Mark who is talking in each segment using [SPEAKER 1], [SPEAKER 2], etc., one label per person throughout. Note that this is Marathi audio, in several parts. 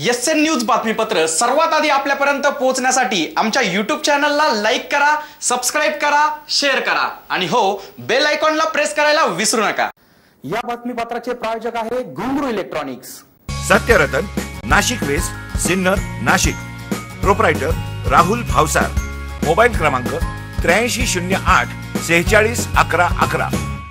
[SPEAKER 1] एसएन न्यूज बातमीपत्र सर्वात आधी आपल्यापर्यंत पोहोचण्यासाठी आमच्या YouTube चॅनलला लाईक करा, सबस्क्राइब करा, शेअर करा आणि हो बेल आयकॉनला प्रेस करायला विसरू नका। या बातमीपत्राचे प्रायोजक आहे Ghungroo electronics.
[SPEAKER 2] Satyaratan, Nashik west, Sinnar, Nashik. Proprietor Rahul Bhavsar. Mobile क्रमांक 8308 46 11 11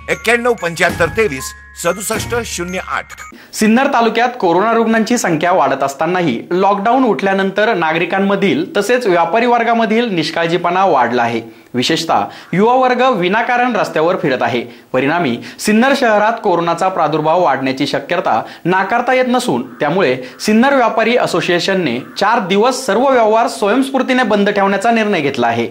[SPEAKER 2] 91 75 23 67 08।
[SPEAKER 1] सिन्नर तालुक्यात कोरोना रुग्णांची संख्या वाढत असतानाही लॉकडाऊन उठल्यानंतर नागरिकांमधील तसेच व्यापारी वर्गामधील निष्काळजीपणा वाढला आहे। विशेषतः युवा वर्ग विनाकारण रस्त्यावर फिरत आहे। परिणामी सिन्नर शहरात कोरोनाचा प्रादुर्भाव वाढण्याची शक्यता नाकारता येत नसून त्यामुळे सिन्नर व्यापारी असोसिएशनने 4 दिवस सर्व व्यवहार स्वयंस्फूर्तीने बंद ठेवण्याचा निर्णय घेतला आहे।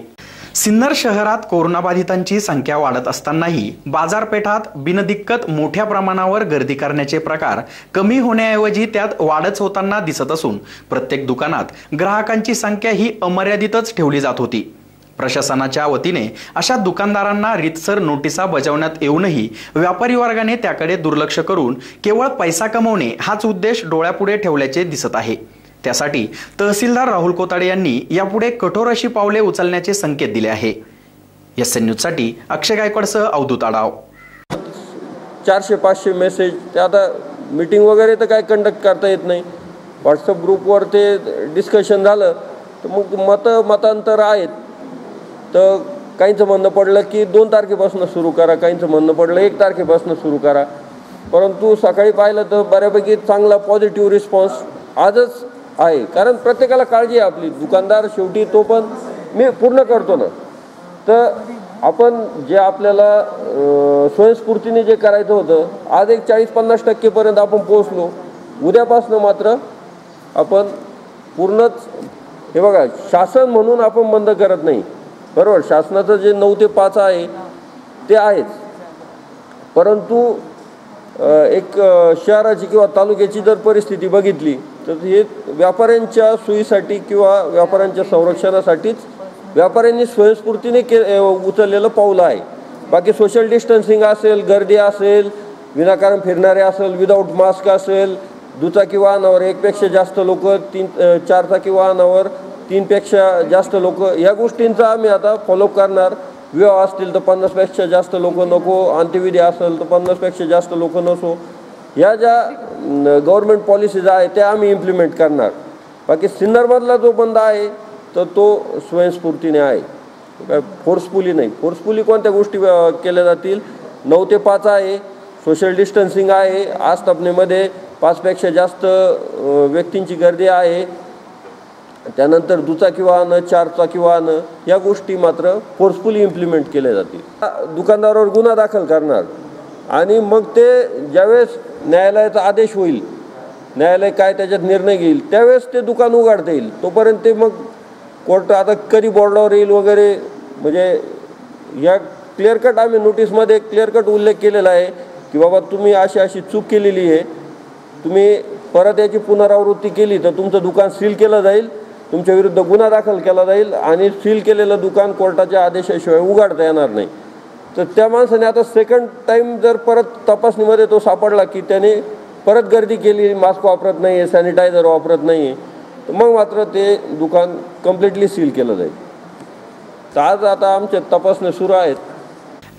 [SPEAKER 1] सिन्नर शहरात कोरोनाबाधितांची संख्या वाढत असतानाही बाजारपेठात बिनदिक्कत मोठ्या प्रमाणावर गर्दी करण्याचे प्रकार कमी होण्याऐवजी त्यात वाढच होताना दिसत असून प्रत्येक दुकानात ग्राहकांची संख्या ही अमर्यादितच ठेवली जात होती। प्रशासनाच्या वतीने अशा दुकानदारांना रीतसर नोटिसा बजावण्यात येऊनही व्यापारी वर्गाने त्याकडे दुर्लक्ष करून केवळ पैसा कमवणे हाच उद्देश डोळ्यापुढे ठेवल्याचे दिसत आहे। त्यासाठी तहसीलदार राहुल कोताडे यांनी यापुढे कठोर अशी पावले उचलण्याचे संकेत दिले आहे। एसएन न्यूज साठी अक्षय गायकवाडसह अवधूत आडाव।
[SPEAKER 3] 400-500 मेसेज ते आता मीटिंग वगैरे तर काय कंडक्ट करता येत नाही। व्हॉट्सअप ग्रुपवर ते डिस्कशन झालं तर मग मतांतर आहेत। तर काहींचं म्हणणं पडलं की 2 तारखेपासून सुरू करा, काहींचं म्हणणं पडलं 1 तारखेपासून सुरू करा। परंतु सकाळी पाहिलं तर बऱ्यापैकी चांगला पॉझिटिव्ह रिस्पॉन्स आजच आहे। कारण प्रत्येकाला काळजी आहे आपली। दुकानदार शेवटी तो पण मी पूर्ण करतो ना, तर आपण जे आपल्याला स्वयंस्फूर्तीने जे करायचं होतं आज एक 40-50% पर्यंत आपण पोहोचलो। उद्यापासून मात्र आपण पूर्णच हे बघा, शासन म्हणून आपण बंद करत नाही, बरोबर। शासनाचं जे 9 ते 5 आहे ते आहेच, परंतु एक शहराची किंवा तालुक्याची जर परिस्थिती बघितली तर हे व्यापाऱ्यांच्या सोयीसाठी किंवा व्यापाऱ्यांच्या संरक्षणासाठीच व्यापाऱ्यांनी स्वयंस्फूर्तीने उचललेलं पाऊल आहे। बाकी सोशल डिस्टन्सिंग असेल, गर्दी असेल, विनाकारण फिरणारे असेल, विदाऊट मास्क असेल, दुचाकी वाहनावर 1 पेक्षा जास्त लोक, 4 चाकी वाहनावर 3 पेक्षा जास्त लोक, या गोष्टींचा आम्ही आता फॉलोअप करणार। विवाह असतील तर 50 पेक्षा जास्त लोक नको, अंत्यविधी असेल तर 50 पेक्षा जास्त लोक नसो, या ज्या गव्हर्नमेंट पॉलिसीज आहे त्या आम्ही इम्प्लिमेंट करणार। बाकी सिन्नरमधला जो बंद आहे तर तो स्वयंस्फूर्तीने आहे, काय फोर्सफुली नाही। फोर्सफुली कोणत्या गोष्टी केल्या जातील? 9 ते 5 आहे, सोशल डिस्टन्सिंग आहे, आस्थापनेमध्ये 5 पेक्षा जास्त व्यक्तींची गर्दी आहे, त्यानंतर दुचाकी वाहनं, 4 चाकी वाहनं, या गोष्टी मात्र फोर्सफुली इम्प्लिमेंट केल्या जातील। दुकानदारावर गुन्हा दाखल करणार आणि मग ते ज्यावेळेस न्यायालयाचा आदेश होईल, न्यायालय काय त्याच्यात निर्णय घेईल त्यावेळेस ते दुकान उघडता येईल। तोपर्यंत ते मग कोर्ट आता कधी बोर्डावर येईल वगैरे, म्हणजे या क्लिअर कट आम्ही नोटीसमध्ये क्लिअर कट उल्लेख केलेला आहे की बाबा तुम्ही अशी चूक केलेली आहे, तुम्ही परत याची पुनरावृत्ती केली तर तुमचं दुकान सील केलं जाईल, तुमच्या विरुद्ध गुन्हा दाखल केला जाईल आणि सील केलेलं दुकान कोर्टाच्या आदेशाशिवाय उघडता येणार नाही। तर त्या माणसाने आता सेकंड टाईम जर परत तपासणीमध्ये तो सापडला की त्याने परत गर्दी केली, मास्क वापरत नाही आहे, सॅनिटायझर वापरत नाही आहे, तर मग मात्र ते दुकान कम्प्लिटली सील केलं जाईल। तर आज आता आमच्या तपासण्या सुरू आहेत।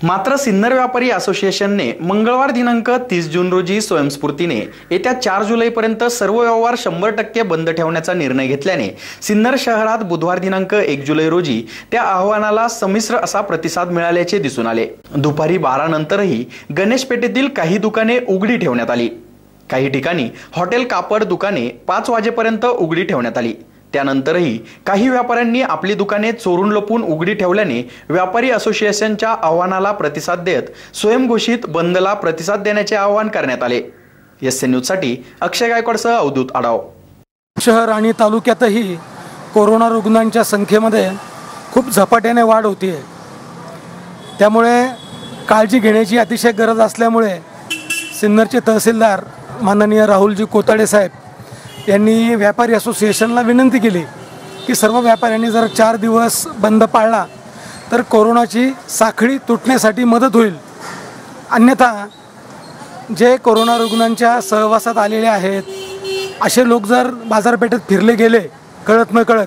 [SPEAKER 1] मात्र सिन्नर व्यापारी असोसिएशनने मंगळवार दिनांक 30 जून रोजी स्वयंस्फूर्तीने येत्या 4 जुलैपर्यंत सर्व व्यवहार 100% बंद ठेवण्याचा निर्णय घेतल्याने सिन्नर शहरात बुधवार दिनांक 1 जुलै रोजी त्या आवाहनाला संमिश्र असा प्रतिसाद मिळाल्याचे दिसून आले। दुपारी 12 नंतरही गणेश पेठेतील काही दुकाने उघडी ठेवण्यात आली। काही ठिकाणी हॉटेल, कापड दुकाने 5 वाजेपर्यंत उघडी ठेवण्यात आली। त्यानंतरही काही व्यापाऱ्यांनी आपली दुकाने चोरून लपून उघडी ठेवल्याने व्यापारी असोसिएशनच्या आव्हानाला प्रतिसाद देत स्वयंघोषित बंदला प्रतिसाद देण्याचे आवाहन करण्यात आले। एसएन न्यूज साठी अक्षय गायकवाडसह अवधूत आडाव।
[SPEAKER 4] शहर आणि तालुक्यातही कोरोना रुग्णांच्या संख्येमध्ये खूप झपाट्याने वाढ होते, त्यामुळे काळजी घेण्याची अतिशय गरज असल्यामुळे सिन्नरचे तहसीलदार माननीय राहुलजी कोताडे साहेब यांनी व्यापारी असोसिएशनला विनंती केली की सर्व व्यापाऱ्यांनी जर 4 दिवस बंद पाळला तर कोरोनाची साखळी तुटण्यासाठी मदत होईल। अन्यथा जे कोरोना रुग्णांच्या सहवासात आलेले आहेत असे लोक जर बाजारपेठेत फिरले गेले कळत न कळत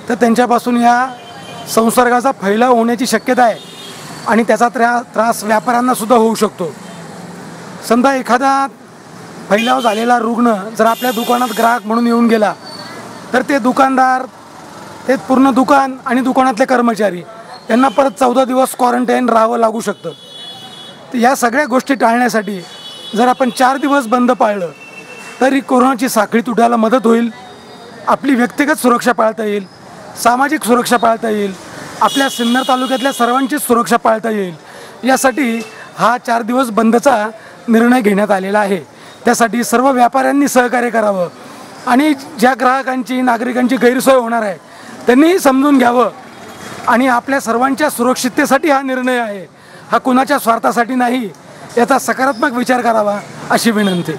[SPEAKER 4] तर त्यांच्यापासून या संसर्गाचा फैलाव होण्याची शक्यता आहे आणि त्याचा त्रास व्यापाऱ्यांनासुद्धा होऊ शकतो. समजा एखादा फैलाव झालेला रुग्ण जर आपल्या दुकानात ग्राहक म्हणून येऊन गेला तर ते दुकानदार, ते पूर्ण दुकान आणि दुकानातले कर्मचारी यांना परत 14 दिवस क्वारंटाईन राहावं लागू शकतं. तर या सगळ्या गोष्टी टाळण्यासाठी जर आपण 4 दिवस बंद पाळलं तरी कोरोनाची साखळी तुटायला मदत होईल. आपली व्यक्तिगत सुरक्षा पाळता येईल, सामाजिक सुरक्षा पाळता येईल, आपल्या सिन्नर तालुक्यातल्या सर्वांचीच सुरक्षा पाळता येईल. यासाठी हा 4 दिवस बंदचा निर्णय घेण्यात आलेला आहे. त्यासाठी सर्व व्यापाऱ्यांनी सहकार्य करावं आणि ज्या ग्राहकांची, नागरिकांची गैरसोय होणार आहे त्यांनीही समजून घ्यावं आणि आपल्या सर्वांच्या सुरक्षिततेसाठी हा निर्णय आहे, हा कुणाच्या स्वार्थासाठी नाही, याचा सकारात्मक विचार करावा अशी विनंती.